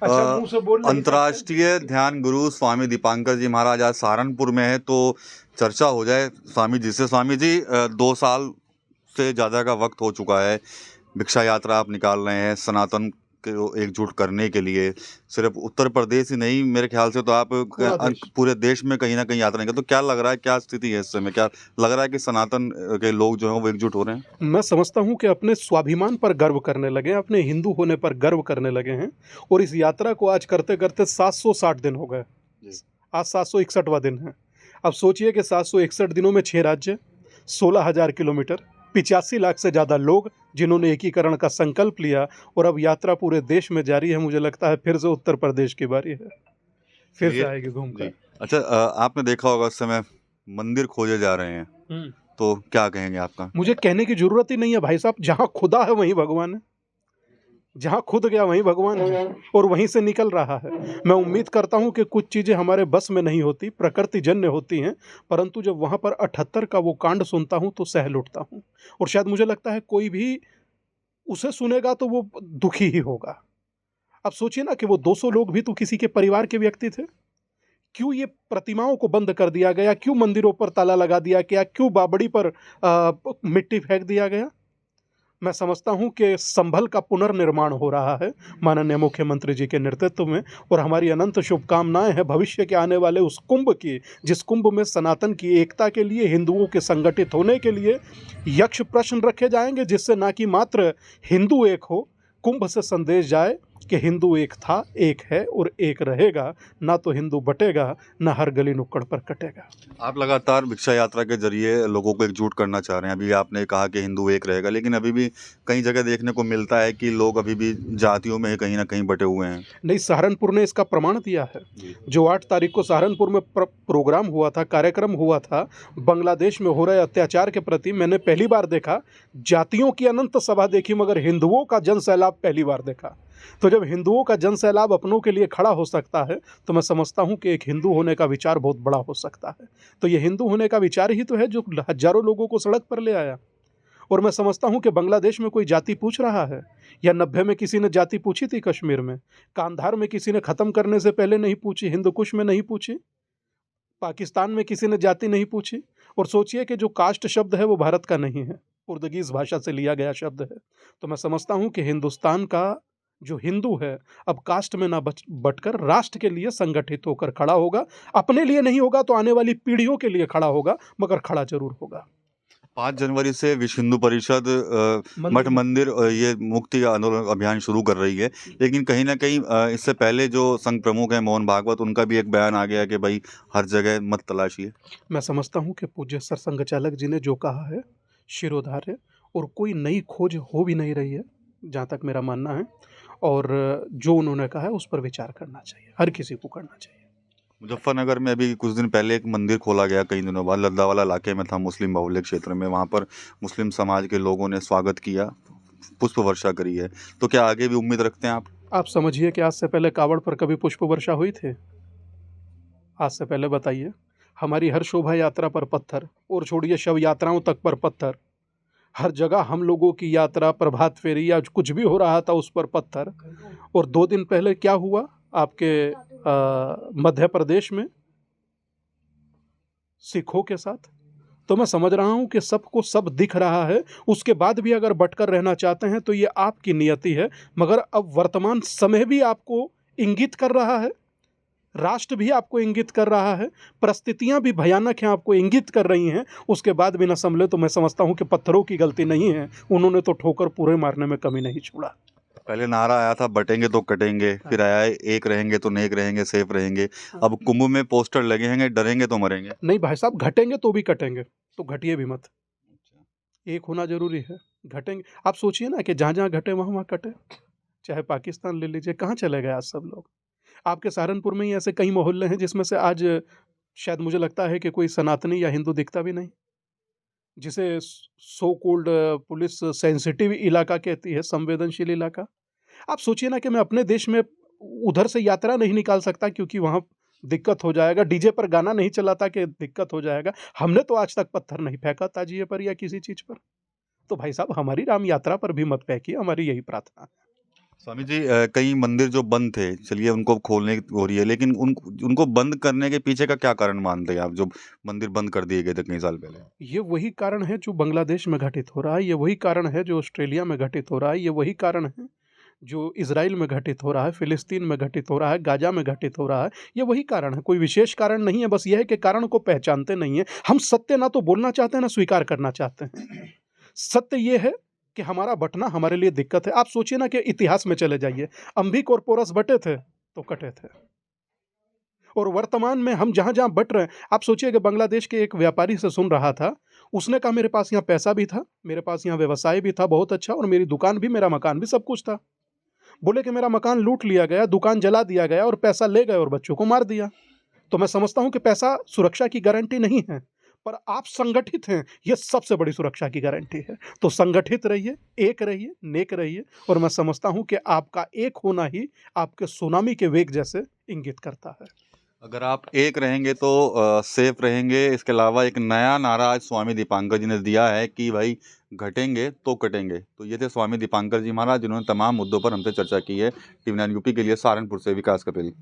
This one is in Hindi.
अच्छा, मुंह से बोल नहीं सकते। अंतर्राष्ट्रीय ध्यान गुरु स्वामी दीपांकर जी महाराज आज सहारनपुर में है, तो चर्चा हो जाए स्वामी जी से। स्वामी जी, 2 साल से ज़्यादा का वक्त हो चुका है, भिक्षा यात्रा आप निकाल रहे हैं सनातन को एकजुट करने के लिए। सिर्फ उत्तर प्रदेश ही नहीं, मेरे ख्याल से तो आप पूरे देश में कहीं ना कहीं यात्रा निकाल। तो क्या लग रहा है, क्या स्थिति है इस समय? क्या लग रहा है कि सनातन के लोग जो हैं वो एकजुट हो रहे हैं? मैं समझता हूं कि अपने स्वाभिमान पर गर्व करने लगे हैं, अपने हिंदू होने पर गर्व करने लगे हैं। और इस यात्रा को आज करते करते 760 दिन हो गए। आज 761वां दिन है। अब सोचिए कि 761 दिनों में 6 राज्य, 16,000 किलोमीटर, 85 लाख से ज़्यादा लोग जिन्होंने एकीकरण का संकल्प लिया, और अब यात्रा पूरे देश में जारी है। मुझे लगता है फिर से उत्तर प्रदेश की बारी है, फिर से आएगी घूमकर। अच्छा, आपने देखा होगा उस समय मंदिर खोजे जा रहे हैं, तो क्या कहेंगे आपका? मुझे कहने की जरूरत ही नहीं है भाई साहब, जहाँ खुदा है वहीं भगवान है, जहाँ खुद गया वहीं भगवान है, और वहीं से निकल रहा है। मैं उम्मीद करता हूँ कि कुछ चीज़ें हमारे बस में नहीं होती, प्रकृति जन्य होती हैं, परंतु जब वहाँ पर 78 का वो कांड सुनता हूँ तो सह लुटता हूँ। और शायद मुझे लगता है कोई भी उसे सुनेगा तो वो दुखी ही होगा। अब सोचिए ना कि वो 200 लोग भी तो किसी के परिवार के व्यक्ति थे। क्यों ये प्रतिमाओं को बंद कर दिया गया? क्यों मंदिरों पर ताला लगा दिया गया? क्यों बावड़ी पर मिट्टी फेंक दिया गया? मैं समझता हूं कि संभल का पुनर्निर्माण हो रहा है माननीय मुख्यमंत्री जी के नेतृत्व में, और हमारी अनंत शुभकामनाएं हैं भविष्य के आने वाले उस कुंभ की, जिस कुंभ में सनातन की एकता के लिए, हिंदुओं के संगठित होने के लिए यक्ष प्रश्न रखे जाएंगे, जिससे ना कि मात्र हिंदू एक हो, कुंभ से संदेश जाए कि हिंदू एक था, एक है और एक रहेगा। ना तो हिंदू बटेगा, ना हर गली नुक्कड़ पर कटेगा। आप लगातार भिक्षा यात्रा के जरिए लोगों को एकजुट करना चाह रहे हैं। अभी आपने कहा कि हिंदू एक रहेगा, लेकिन अभी भी कई जगह देखने को मिलता है कि लोग अभी भी जातियों में कहीं ना कहीं बटे हुए हैं। नहीं, सहारनपुर ने इसका प्रमाण दिया है। जो 8 तारीख को सहारनपुर में प्रोग्राम हुआ था, कार्यक्रम हुआ था, बांग्लादेश में हो रहे अत्याचार के प्रति, मैंने पहली बार देखा। जातियों की अनंत सभा देखी, मगर हिंदुओं का जन सैलाब पहली बार देखा। तो जब हिंदुओं का जन सैलाब अपनों के लिए खड़ा हो सकता है, तो मैं समझता हूं कि एक हिंदू होने का विचार बहुत बड़ा हो सकता है। तो ये हिंदू होने का विचार ही तो है जो हजारों लोगों को सड़क पर ले आया। और मैं समझता हूं कि बांग्लादेश में कोई जाति पूछ रहा है, या 90 में किसी ने जाति पूछी थी? कश्मीर में, कांधार में किसी ने खत्म करने से पहले नहीं पूछी? हिंदुकुश में नहीं पूछी? पाकिस्तान में किसी ने जाति नहीं पूछी? और सोचिए कि जो कास्ट शब्द है वो भारत का नहीं है, पुर्तगीज भाषा से लिया गया शब्द है। तो मैं समझता हूं कि हिंदुस्तान का जो हिंदू है अब कास्ट में ना बटकर राष्ट्र के लिए संगठित होकर खड़ा होगा। अपने लिए नहीं होगा तो आने वाली पीढ़ियों के लिए खड़ा होगा, मगर खड़ा जरूर होगा। 5 जनवरी से विश्व हिंदू परिषद मठ मंदिर ये मुक्ति आंदोलन अभियान शुरू कर रही है, लेकिन कहीं ना कहीं इससे पहले जो संघ प्रमुख हैं मोहन भागवत, उनका भी एक बयान आ गया कि भाई हर जगह मत तलाशिए। मैं समझता हूं कि पूज्य सरसंघ चालक जी ने जो कहा है शिरोधार्य, और कोई नई खोज हो भी नहीं रही है जहाँ तक मेरा मानना है। और जो उन्होंने कहा है उस पर विचार करना चाहिए, हर किसी को करना चाहिए। मुजफ्फरनगर में अभी कुछ दिन पहले एक मंदिर खोला गया, कई दिनों बाद, लद्दावाला इलाके में था, मुस्लिम बहुल्य क्षेत्र में। वहाँ पर मुस्लिम समाज के लोगों ने स्वागत किया, पुष्प वर्षा करी है। तो क्या आगे भी उम्मीद रखते हैं आप? आप समझिए कि आज से पहले कावड़ पर कभी पुष्प वर्षा हुई थी? आज से पहले बताइए। हमारी हर शोभा यात्रा पर पत्थर, और छोड़िए शव यात्राओं तक पर पत्थर। हर जगह हम लोगों की यात्रा, प्रभात फेरी या कुछ भी हो रहा था उस पर पत्थर। और 2 दिन पहले क्या हुआ आपके मध्य प्रदेश में सिखों के साथ? तो मैं समझ रहा हूं कि सबको सब दिख रहा है, उसके बाद भी अगर बटकर रहना चाहते हैं तो ये आपकी नियति है। मगर अब वर्तमान समय भी आपको इंगित कर रहा है, राष्ट्र भी आपको इंगित कर रहा है, परिस्थितियां भी भयानक हैं, आपको इंगित कर रही हैं। उसके बाद भी न संभले तो मैं समझता हूं कि पत्थरों की गलती नहीं है, उन्होंने तो ठोकर पूरे मारने में कमी नहीं छोड़ा। पहले नारा आया था बटेंगे तो कटेंगे, फिर आया है एक रहेंगे तो नेक रहेंगे, सेफ रहेंगे। अब कुंभ में पोस्टर लगे हैं डरेंगे तो मरेंगे। नहीं भाई साहब, घटेंगे तो भी कटेंगे, तो घटिए भी मत। एक होना जरूरी है, घटेंगे। आप सोचिए ना कि जहाँ जहाँ घटे वहाँ वहाँ कटे। चाहे पाकिस्तान ले लीजिए, कहाँ चले गए आज सब लोग? आपके सहारनपुर में ही ऐसे कई मोहल्ले हैं जिसमें से आज शायद मुझे लगता है कि कोई सनातनी या हिंदू दिखता भी नहीं, जिसे सो कॉल्ड पुलिस सेंसिटिव इलाका कहती है, संवेदनशील इलाका। आप सोचिए ना कि मैं अपने देश में उधर से यात्रा नहीं निकाल सकता क्योंकि वहाँ दिक्कत हो जाएगा, डीजे पर गाना नहीं चलाता कि दिक्कत हो जाएगा। हमने तो आज तक पत्थर नहीं फेंका ताजिए पर या किसी चीज पर। तो भाई साहब, हमारी राम यात्रा पर भी मत फेंकिए, हमारी यही प्रार्थना है। स्वामी जी कई मंदिर जो बंद थे, चलिए उनको खोलने की हो रही है, लेकिन उनको बंद करने के पीछे का क्या कारण मानते हैं आप, जो मंदिर बंद कर दिए गए थे कई साल पहले? ये वही कारण है जो बांग्लादेश में घटित हो रहा है, ये वही कारण है जो ऑस्ट्रेलिया में घटित हो रहा है, ये वही कारण है जो इज़राइल में घटित हो रहा है, फ़िलिस्तीन में घटित हो रहा है, गाज़ा में घटित हो रहा है। ये वही कारण है, कोई विशेष कारण नहीं है, बस ये है कि कारण को पहचानते नहीं हैं। हम सत्य ना तो बोलना चाहते हैं, ना स्वीकार करना चाहते हैं। सत्य ये है कि हमारा बँटना हमारे लिए दिक्कत है। आप सोचिए ना कि इतिहास में चले जाइए, अम्बी कोरपोरस बँटे थे, तो कटे थे। और वर्तमान में हम जहाँ-जहाँ बँट रहे हैं, आप सोचिए कि बांग्लादेश के एक व्यापारी से सुन रहा था, उसने कहा मेरे पास यहाँ पैसा भी था, मेरे पास यहाँ व्यवसाय भी था बहुत अच्छा और मेरी दुकान भी, मेरा मकान भी, सब कुछ था। बोले कि मेरा मकान लूट लिया गया, दुकान जला दिया गया और पैसा ले गए और बच्चों को मार दिया। तो मैं समझता हूँ कि पैसा सुरक्षा की गारंटी नहीं है, पर आप संगठित हैं, ये सबसे बड़ी सुरक्षा की गारंटी है। तो संगठित रहिए, एक रहिए, नेक रहिए और मैं समझता हूँ कि आपका एक होना ही आपके सुनामी के वेग जैसे इंगित करता है। अगर आप एक रहेंगे तो सेफ रहेंगे। इसके अलावा एक नया नारा आज स्वामी दीपांकर जी ने दिया है कि भाई घटेंगे तो कटेंगे। तो ये थे स्वामी दीपांकर जी महाराज, जिन्होंने तमाम मुद्दों पर हमसे चर्चा की है। टीवी 9 यूपी के लिए सहारनपुर से विकास कपिल।